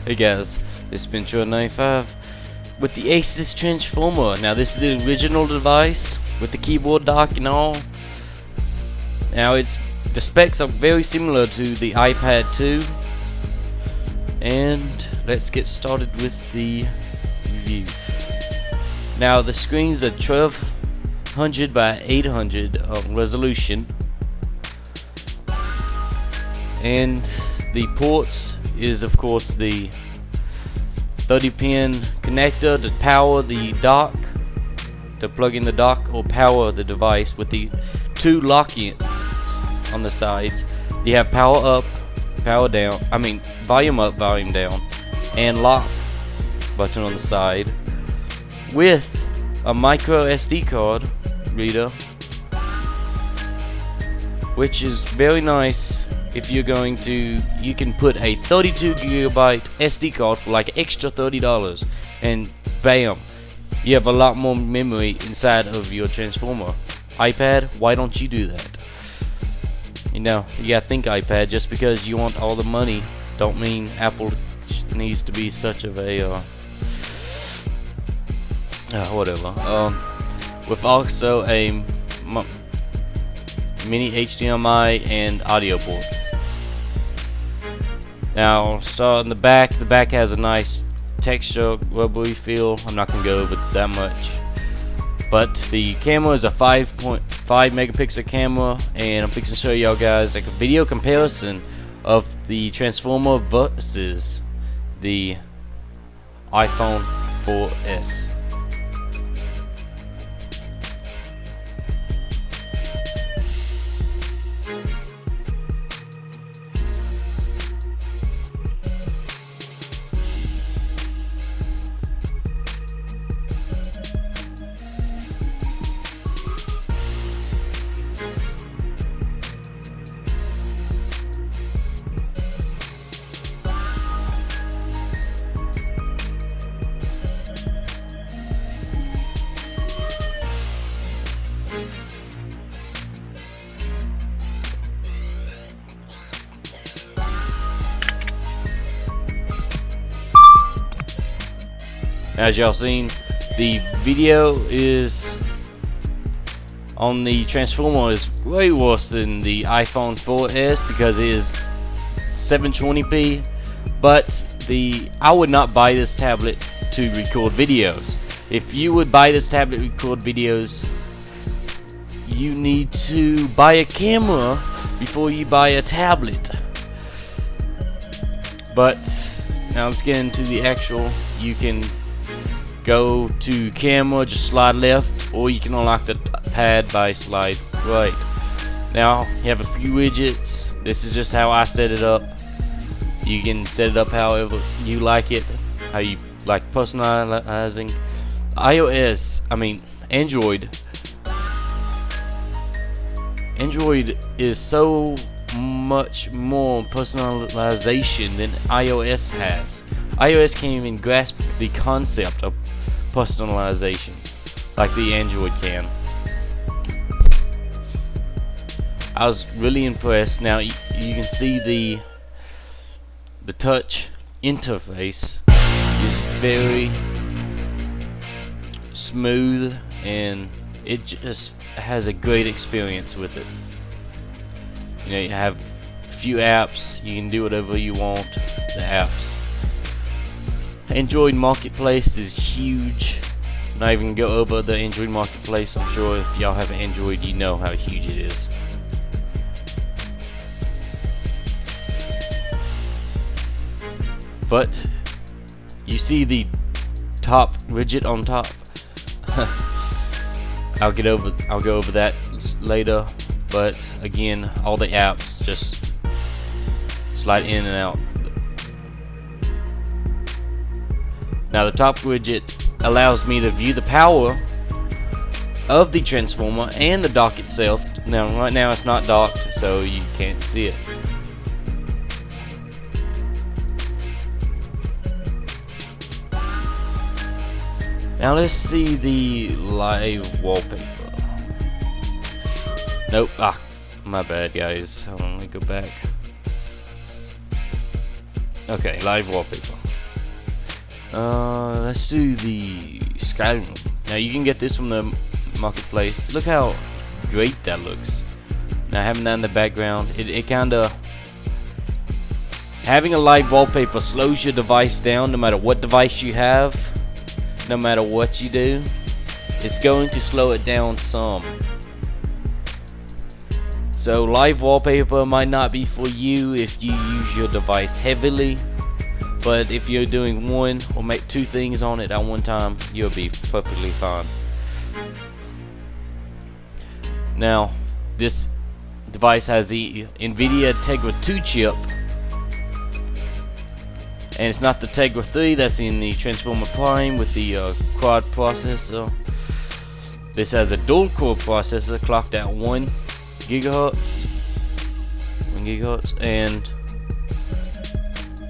Hey guys, this has been Troy95 with the Asus transformer. Now this is the original device with the keyboard dock and all. Now the specs are very similar to the iPad 2. And let's get started with the review. Now the screens are 1200 by 800 resolution, and the ports is of course the 30-pin connector to power the dock, to plug in the dock or power the device, with the two lock-ins on the sides. You have power up, power down, volume up, volume down, and lock button on the side, with a micro SD card reader, which is very nice. If you're going to, you can put a 32 gigabyte SD card for like extra $30, and bam, you have a lot more memory inside of your transformer. iPad, why don't you do that? You know, you gotta think iPad. Just because you want all the money don't mean Apple needs to be such of a whatever. With also a mini HDMI and audio port. Now start on the back. The back has a nice texture, rubbery feel. I'm not gonna go over that much. But the camera is a 5.5 megapixel camera, and I'm fixing to show y'all guys like a video comparison of the transformer versus the iPhone 4S. As y'all seen, the video is on the transformer is way worse than the iPhone 4S because it is 720p. But I would not buy this tablet to record videos. If you would buy this tablet to record videos, you need to buy a camera before you buy a tablet. But now let's get into the actual. You can go to camera, just slide left, or you can unlock the pad by slide right. Now you have a few widgets. This is just how I set it up. You can set it up however you like it, how you like personalizing. Android is so much more personalization than iOS has. iOS can't even grasp the concept of personalization like the Android can. I was really impressed. Now you can see the touch interface is very smooth, and it just has a great experience with it. You know, you have a few apps, you can do whatever you want. The apps. Android Marketplace is huge. Not even go over the Android Marketplace. I'm sure if y'all have an Android, you know how huge it is. But you see the top widget on top. I'll go over that later. But again, all the apps just slide in and out. Now the top widget allows me to view the power of the transformer and the dock itself. Now right now it's not docked, so you can't see it. Now let's see the live wallpaper. Nope. My bad, guys. Hold on, let me go back. Okay, live wallpaper. Let's do the Skyrim. Now you can get this from the marketplace. Look how great that looks. Now having that in the background, it kinda, having a live wallpaper slows your device down no matter what device you have, no matter what you do. It's going to slow it down some. So live wallpaper might not be for you if you use your device heavily, but if you're doing one or make two things on it at one time, you'll be perfectly fine. Now, this device has the NVIDIA Tegra 2 chip, and it's not the Tegra 3 that's in the Transformer Prime with the quad processor. This has a dual core processor clocked at 1 gigahertz, and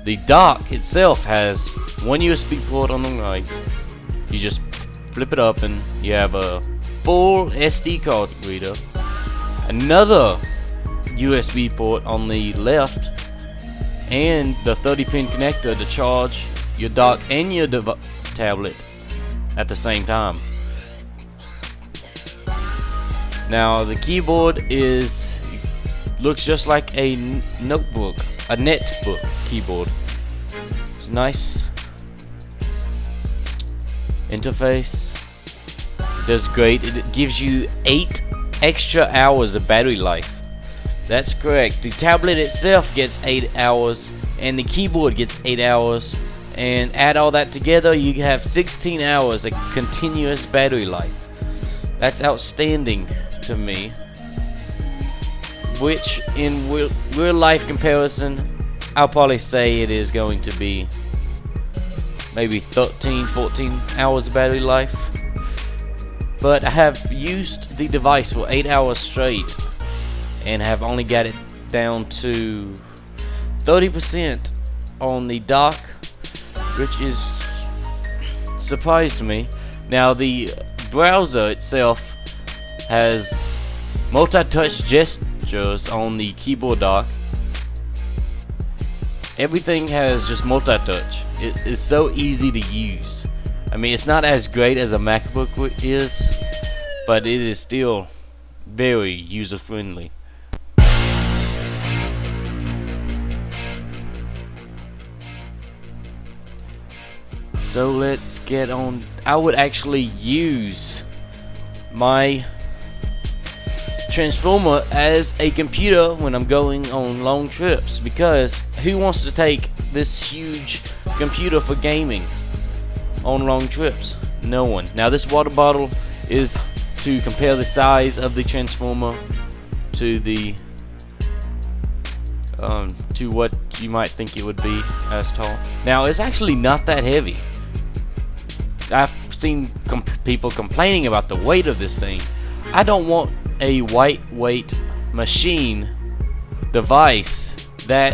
the dock itself has one USB port on the right. You just flip it up and you have a full SD card reader, another USB port on the left, and the 30-pin connector to charge your dock and your tablet at the same time. Now the keyboard looks just like a netbook keyboard. It's a nice interface. It does great. It gives you 8 extra hours of battery life. That's correct. The tablet itself gets 8 hours, and the keyboard gets 8 hours. And add all that together, you have 16 hours of continuous battery life. That's outstanding to me. Which, in real life comparison, I'll probably say it is going to be maybe 13, 14 hours of battery life. But I have used the device for 8 hours straight and have only got it down to 30% on the dock, which is surprised me. Now the browser itself has multi-touch gestures on the keyboard dock. Everything has just multi-touch. It is so easy to use. I mean, it's not as great as a MacBook is, but it is still very user-friendly. So let's get on. I would actually use my Transformer as a computer when I'm going on long trips, because who wants to take this huge computer for gaming on long trips? No one. Now this water bottle is to compare the size of the Transformer to the to what you might think it would be as tall. Now it's actually not that heavy. I've seen people complaining about the weight of this thing. I don't want a lightweight machine device that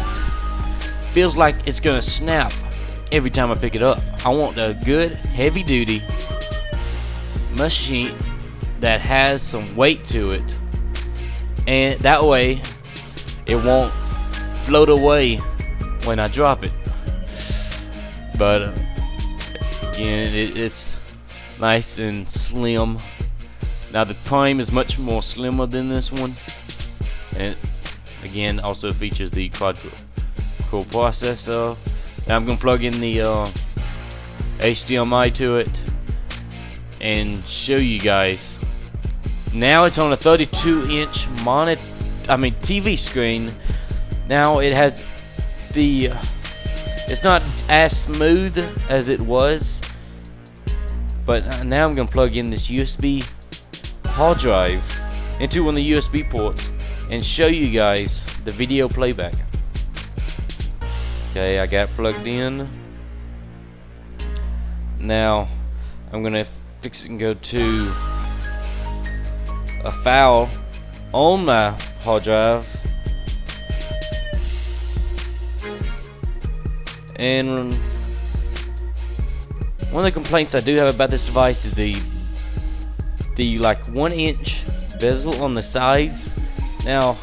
feels like it's gonna snap every time I pick it up. I want a good heavy duty machine that has some weight to it, and that way it won't float away when I drop it. But again, it's nice and slim. Now the Prime is much more slimmer than this one, and again also features the quad-core processor. Now I'm gonna plug in the HDMI to it and show you guys. Now it's on a 32-inch TV screen. Now it has the it's not as smooth as it was, but now I'm gonna plug in this USB hard drive into one of the USB ports and show you guys the video playback. Okay, I got plugged in. Now I'm gonna fix it and go to a file on my hard drive, and one of the complaints I do have about this device is the like 1-inch bezel on the sides. Now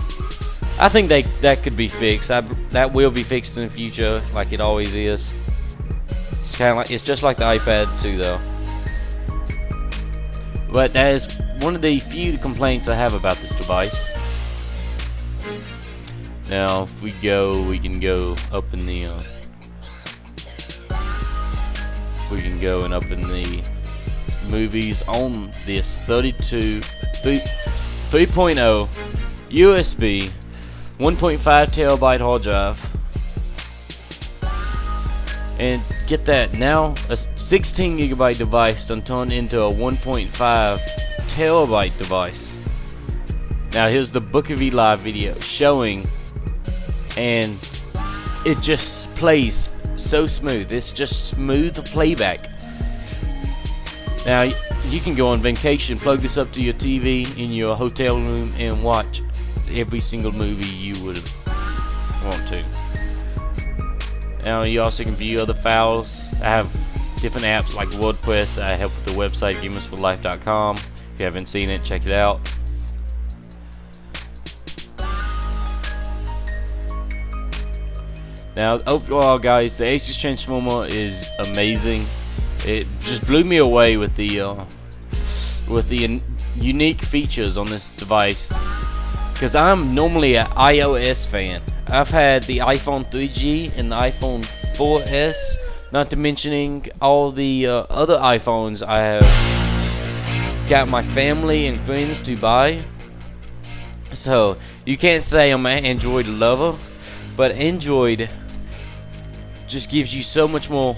I think that could be fixed. That will be fixed in the future, like it always is. It's It's just like the iPad 2 though. But that is one of the few complaints I have about this device. Now, if we can go up in the movies on this 3.0 USB 1.5 terabyte hard drive. And get that, now a 16 gigabyte device done turned into a 1.5 terabyte device. Now here's the Book of Eli video showing, and it just plays so smooth. It's just smooth playback. Now you can go on vacation, plug this up to your TV in your hotel room, and watch every single movie you would want to. Now you also can view other files. I have different apps like WordPress that I help with the website gamersforlife.com. If you haven't seen it, check it out. Now overall guys, the Asus Transformer is amazing. It just blew me away with the unique features on this device, because I'm normally an iOS fan. I've had the iPhone 3G and the iPhone 4S, not to mentioning all the other iPhones I have got my family and friends to buy. So you can't say I'm an Android lover, but Android just gives you so much more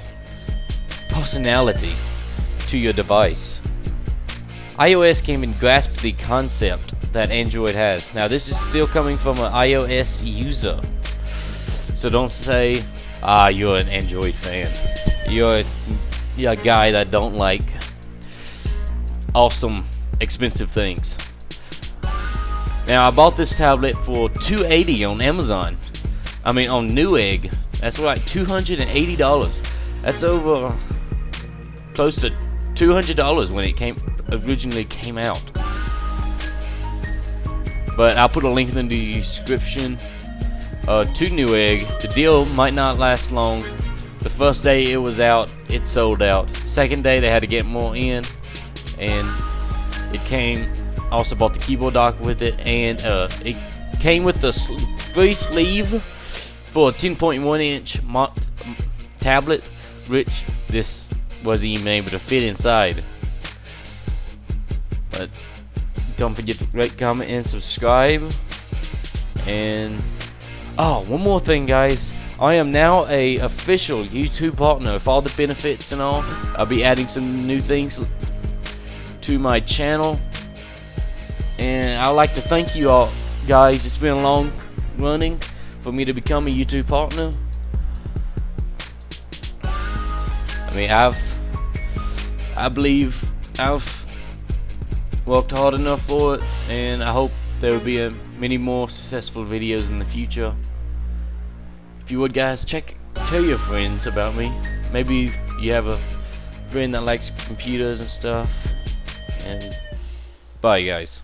personality to your device. iOS came and grasped the concept that Android has. Now this is still coming from an iOS user, so don't say you're an Android fan. You're a guy that don't like awesome expensive things. Now I bought this tablet for $280 on Amazon. I mean on Newegg. That's like $280. That's over close to $200 when it originally came out. But I'll put a link in the description to Newegg. The deal might not last long. The first day it was out, it sold out. Second day they had to get more in, and it came. I also bought the keyboard dock with it, and it came with the free sleeve for a 10.1 inch tablet, which this wasn't even able to fit inside. But don't forget to rate, comment, and subscribe. And one more thing guys, I am now a official YouTube partner with all the benefits and all. I'll be adding some new things to my channel, and I'd like to thank you all guys. It's been a long running for me to become a YouTube partner. I mean, I believe I've worked hard enough for it, and I hope there will be many more successful videos in the future. If you would guys, tell your friends about me. Maybe you have a friend that likes computers and stuff. And bye guys.